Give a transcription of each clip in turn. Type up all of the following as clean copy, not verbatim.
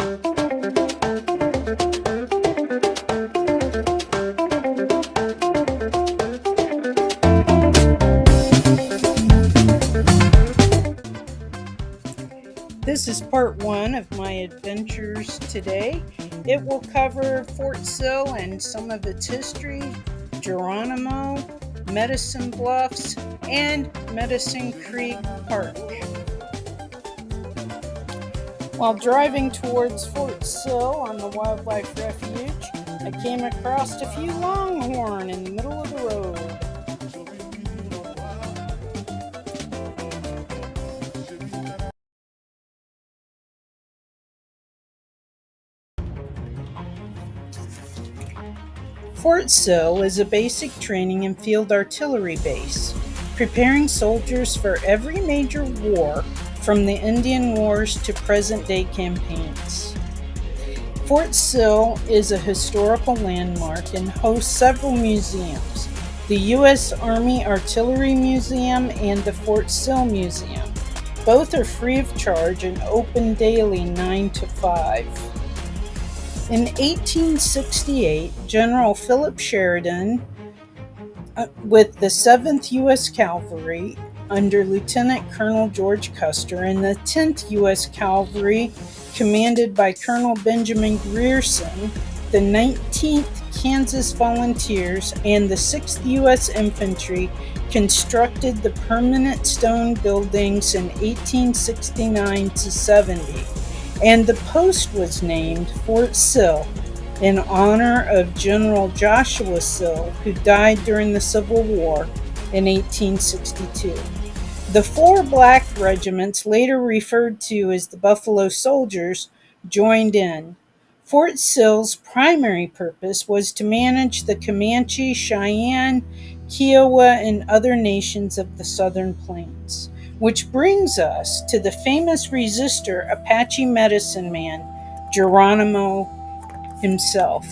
This is part one of my adventures today. It will cover Fort Sill and some of its history, Geronimo, Medicine Bluffs, and Medicine Creek Park. While driving towards Fort Sill on the Wildlife Refuge, I came across a few longhorn in the middle of the road. Fort Sill is a basic training and field artillery base, preparing soldiers for every major war from the Indian Wars to present-day campaigns. Fort Sill is a historical landmark and hosts several museums: the U.S. Army Artillery Museum and the Fort Sill Museum. Both are free of charge and open daily 9 to 5. In 1868, General Philip Sheridan, with the 7th U.S. Cavalry under Lieutenant Colonel George Custer and the 10th U.S. Cavalry commanded by Colonel Benjamin Grierson, the 19th Kansas Volunteers, and the 6th U.S. Infantry constructed the permanent stone buildings in 1869 to 70. And the post was named Fort Sill in honor of General Joshua Sill, who died during the Civil War in 1862. The 4 black regiments, later referred to as the Buffalo Soldiers, joined in. Fort Sill's primary purpose was to manage the Comanche, Cheyenne, Kiowa, and other nations of the Southern Plains. Which brings us to the famous resistor Apache medicine man, Geronimo himself.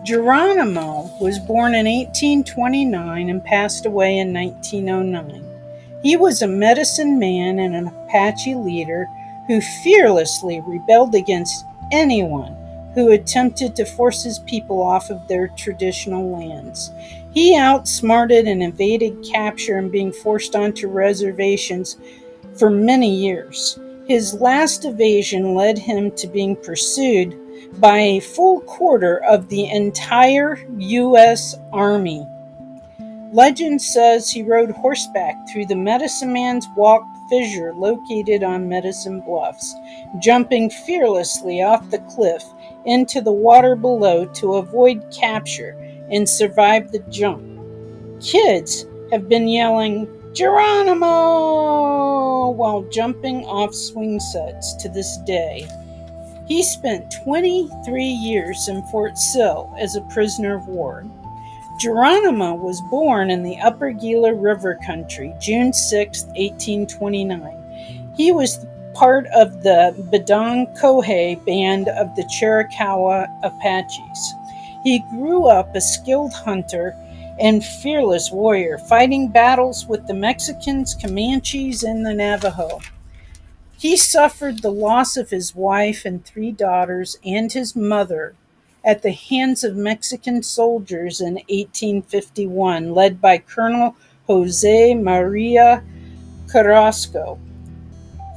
Geronimo was born in 1829 and passed away in 1909. He was a medicine man and an Apache leader who fearlessly rebelled against anyone who attempted to force his people off of their traditional lands. He outsmarted and evaded capture and being forced onto reservations for many years. His last evasion led him to being pursued by a full quarter of the entire U.S. Army. Legend says he rode horseback through the Medicine Man's Walk fissure located on Medicine Bluffs, jumping fearlessly off the cliff into the water below to avoid capture and survive the jump. Kids have been yelling, "Geronimo!" while jumping off swing sets to this day. He spent 23 years in Fort Sill as a prisoner of war. Geronimo was born in the Upper Gila River Country, June 6, 1829. He was part of the Bedong Kohei band of the Chiricahua Apaches. He grew up a skilled hunter and fearless warrior, fighting battles with the Mexicans, Comanches, and the Navajo. He suffered the loss of his wife and 3 daughters and his mother at the hands of Mexican soldiers in 1851, led by Colonel Jose Maria Carrasco.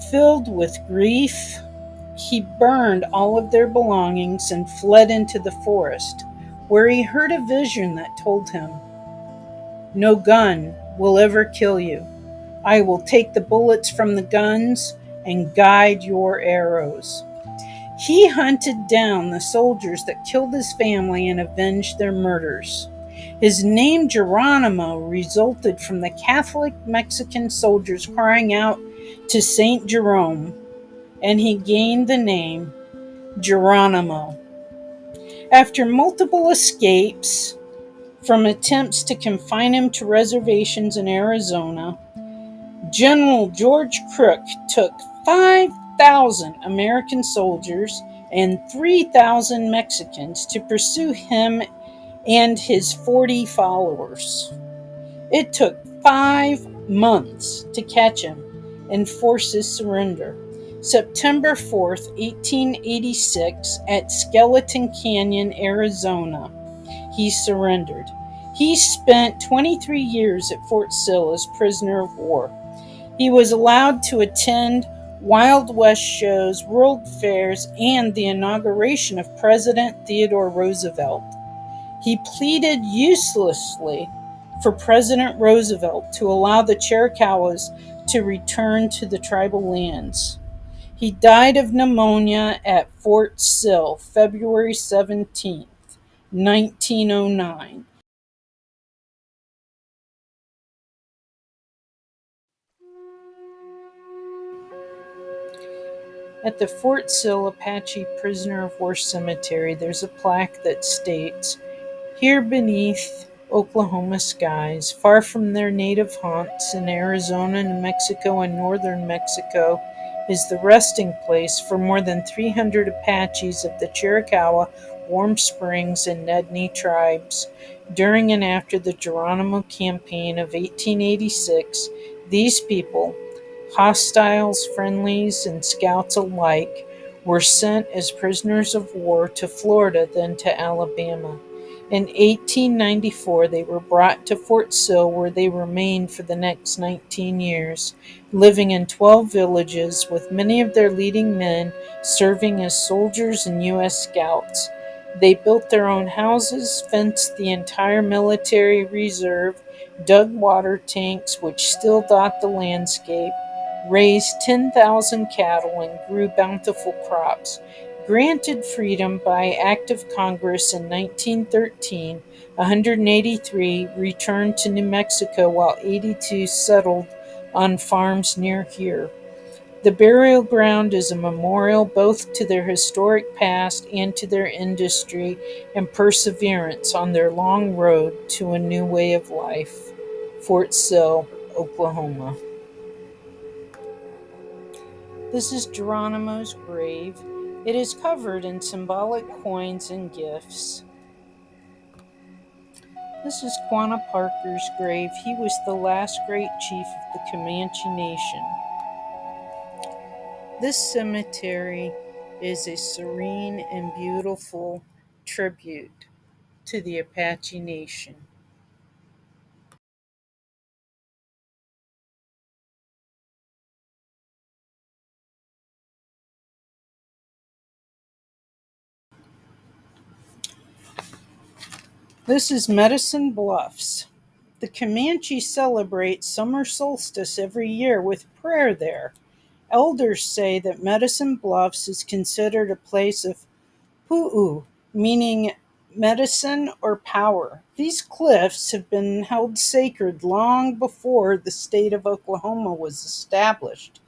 Filled with grief, he burned all of their belongings and fled into the forest, where he heard a vision that told him, "No gun will ever kill you. I will take the bullets from the guns and guide your arrows." He hunted down the soldiers that killed his family and avenged their murders. His name Geronimo resulted from the Catholic Mexican soldiers crying out to Saint Jerome, and he gained the name Geronimo. After multiple escapes from attempts to confine him to reservations in Arizona, General George Crook took 5,000 American soldiers and 3,000 Mexicans to pursue him and his 40 followers. It took 5 months to catch him and force his surrender. September 4th, 1886, at Skeleton Canyon, Arizona, he surrendered. He spent 23 years at Fort Sill as prisoner of war. He was allowed to attend Wild West shows, world fairs, and the inauguration of President Theodore Roosevelt. He pleaded uselessly for President Roosevelt to allow the Chiricahuas to return to the tribal lands. He died of pneumonia at Fort Sill, February 17th, 1909. At the Fort Sill Apache Prisoner of War Cemetery, there's a plaque that states, "Here beneath Oklahoma skies, far from their native haunts in Arizona, New Mexico, and northern Mexico, is the resting place for more than 300 Apaches of the Chiricahua, Warm Springs, and Nedni tribes. During and after the Geronimo campaign of 1886, these people, hostiles, friendlies, and scouts alike, were sent as prisoners of war to Florida, then to Alabama. In 1894, they were brought to Fort Sill, where they remained for the next 19 years, living in 12 villages, with many of their leading men serving as soldiers and U.S. scouts. They built their own houses, fenced the entire military reserve, dug water tanks, which still dot the landscape, raised 10,000 cattle, and grew bountiful crops. Granted freedom by act of Congress in 1913, 183 returned to New Mexico, while 82 settled on farms near here. The burial ground is a memorial both to their historic past and to their industry and perseverance on their long road to a new way of life. Fort Sill, Oklahoma. This is Geronimo's grave. It is covered in symbolic coins and gifts. This is Quanah Parker's grave. He was the last great chief of the Comanche Nation. This cemetery is a serene and beautiful tribute to the Apache Nation. This is Medicine Bluffs. The Comanche celebrate summer solstice every year with prayer there. Elders say that Medicine Bluffs is considered a place of pu'u, meaning medicine or power. These cliffs have been held sacred long before the state of Oklahoma was established.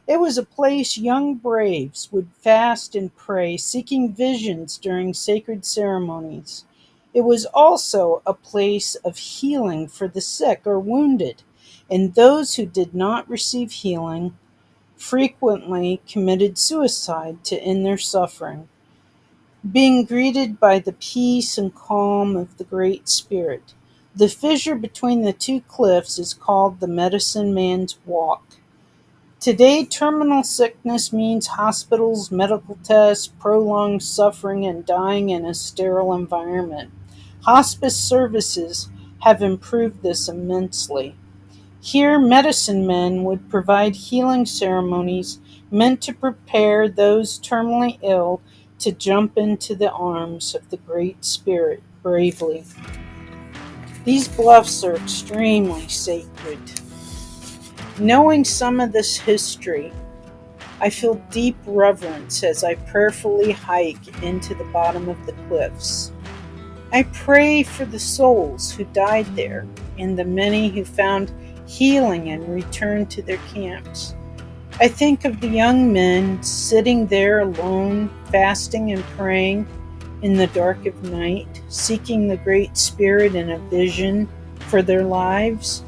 It was a place young braves would fast and pray, seeking visions during sacred ceremonies. It was also a place of healing for the sick or wounded, and those who did not receive healing frequently committed suicide to end their suffering. Being greeted by the peace and calm of the Great Spirit, the fissure between the two cliffs is called the Medicine Man's Walk. Today, terminal sickness means hospitals, medical tests, prolonged suffering, and dying in a sterile environment. Hospice services have improved this immensely. Here, medicine men would provide healing ceremonies meant to prepare those terminally ill to jump into the arms of the Great Spirit bravely. These bluffs are extremely sacred. Knowing some of this history, I feel deep reverence as I prayerfully hike into the bottom of the cliffs. I pray for the souls who died there and the many who found healing and returned to their camps. I think of the young men sitting there alone, fasting and praying in the dark of night, seeking the Great Spirit in a vision for their lives.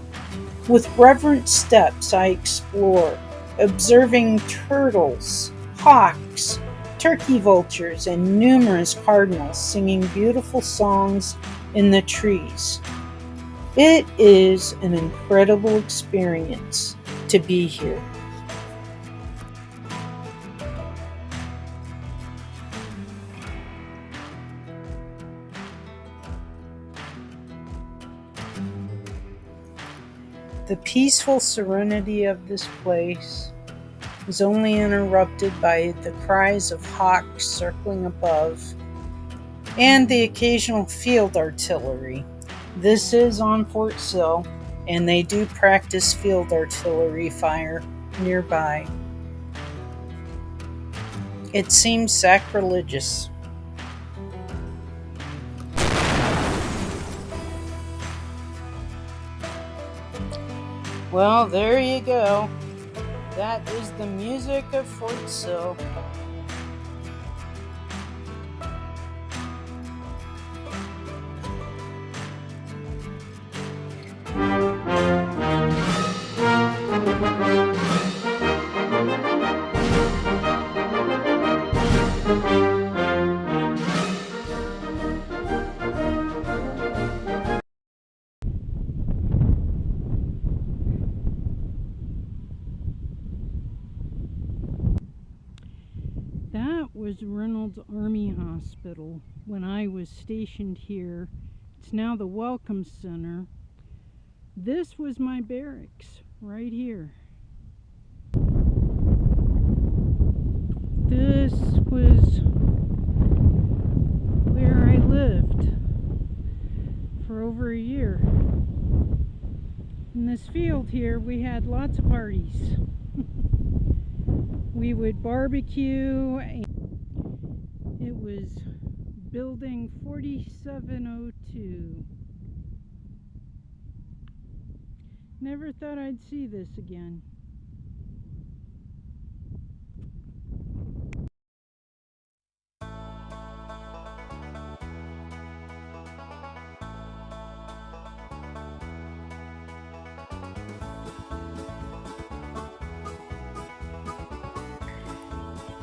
With reverent steps, I explore, observing turtles, hawks, turkey vultures, and numerous cardinals singing beautiful songs in the trees. It is an incredible experience to be here. The peaceful serenity of this place is only interrupted by the cries of hawks circling above and the occasional field artillery. This is on Fort Sill, and they do practice field artillery fire nearby. It seems sacrilegious. Well, there you go. That is the music of Fort Sill. That was Reynolds Army Hospital when I was stationed here. It's now the Welcome Center. This was my barracks right here. This was where I lived for over a year. In this field here, we had lots of parties. We would barbecue. It was building 4702. Never thought I'd see this again.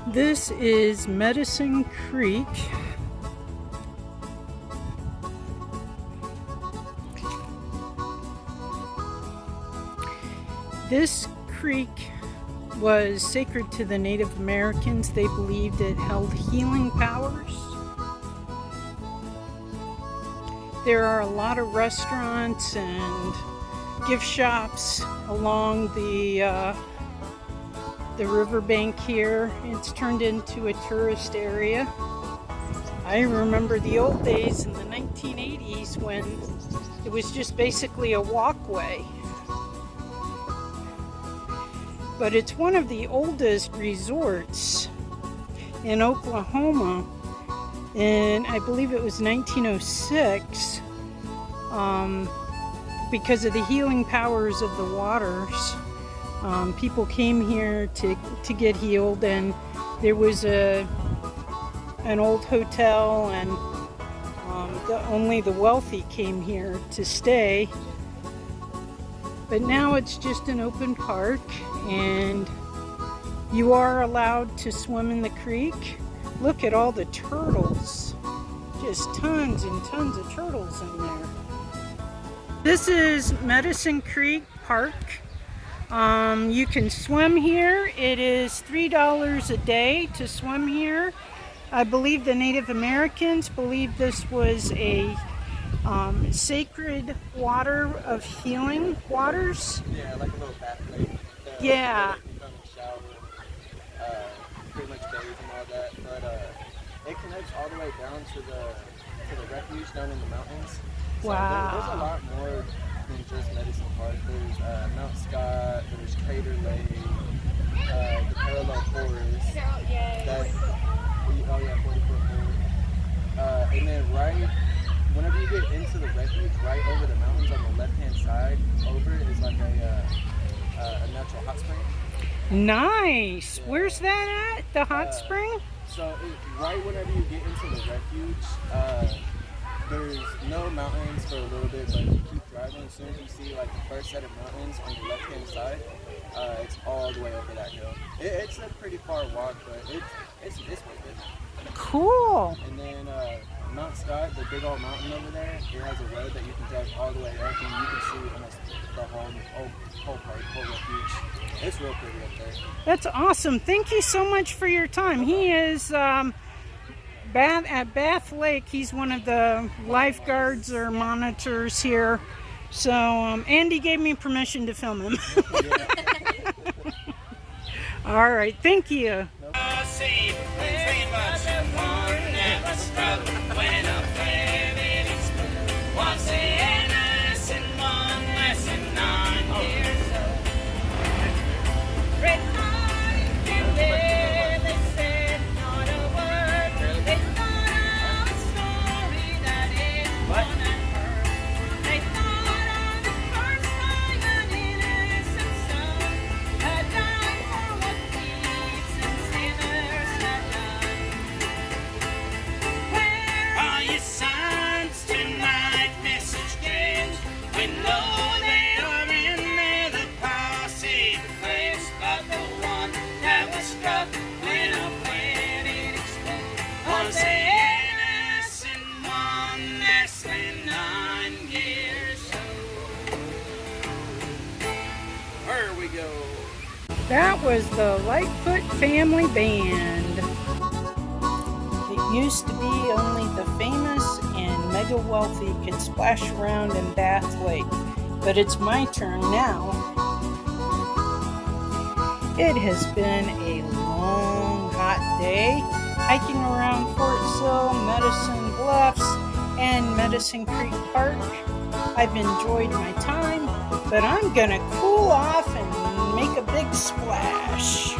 This is Medicine Creek. This creek was sacred to the Native Americans. They believed it held healing powers. There are a lot of restaurants and gift shops along the riverbank here. It's turned into a tourist area. I remember the old days in the 1980s when it was just basically a walkway. But it's one of the oldest resorts in Oklahoma, and I believe it was 1906, because of the healing powers of the waters. People came here to get healed, and there was an old hotel, and only the wealthy came here to stay. But now it's just an open park, and you are allowed to swim in the creek. Look at all the turtles. Just tons and tons of turtles in there. This is Medicine Creek Park. You can swim here. It is $3 a day to swim here. I believe the Native Americans believed this was a sacred water of healing waters. Yeah, like a little bath lake. Yeah. You come and shower, pretty much bathe and all that. But it connects all the way down to the refuge down in the mountains. So Wow. There's a lot more than just Medicine Park. There's Mount Scott, there's Crater Lake, the Parallel Forest, that, oh yeah, 40-foot forest. And then whenever you get into the refuge, right over the mountains on the left-hand side, over is like a natural hot spring. Nice. Yeah. Where's that at? The hot spring? So right whenever you get into the refuge, there's no mountains for a little bit, but you keep driving. As soon as you see like the first set of mountains on your left-hand side, it's all the way over that hill. It's a pretty far walk, but it's worth it. Cool. And then Mount Scott, the big old mountain over there, it has a road that you can drive all the way up, and you can see almost the whole park, whole refuge. It's real pretty up there. That's awesome. Thank you so much for your time. He is at Bath Lake. He's one of the lifeguards or monitors here. So Andy gave me permission to film him. All right, thank you. That was the Lightfoot Family Band. It used to be only the famous and mega wealthy could splash around in Bath Lake, but it's my turn now. It has been a long, hot day hiking around Fort Sill, Medicine Bluffs, and Medicine Creek Park. I've enjoyed my time, but I'm gonna cool off and make a big splash.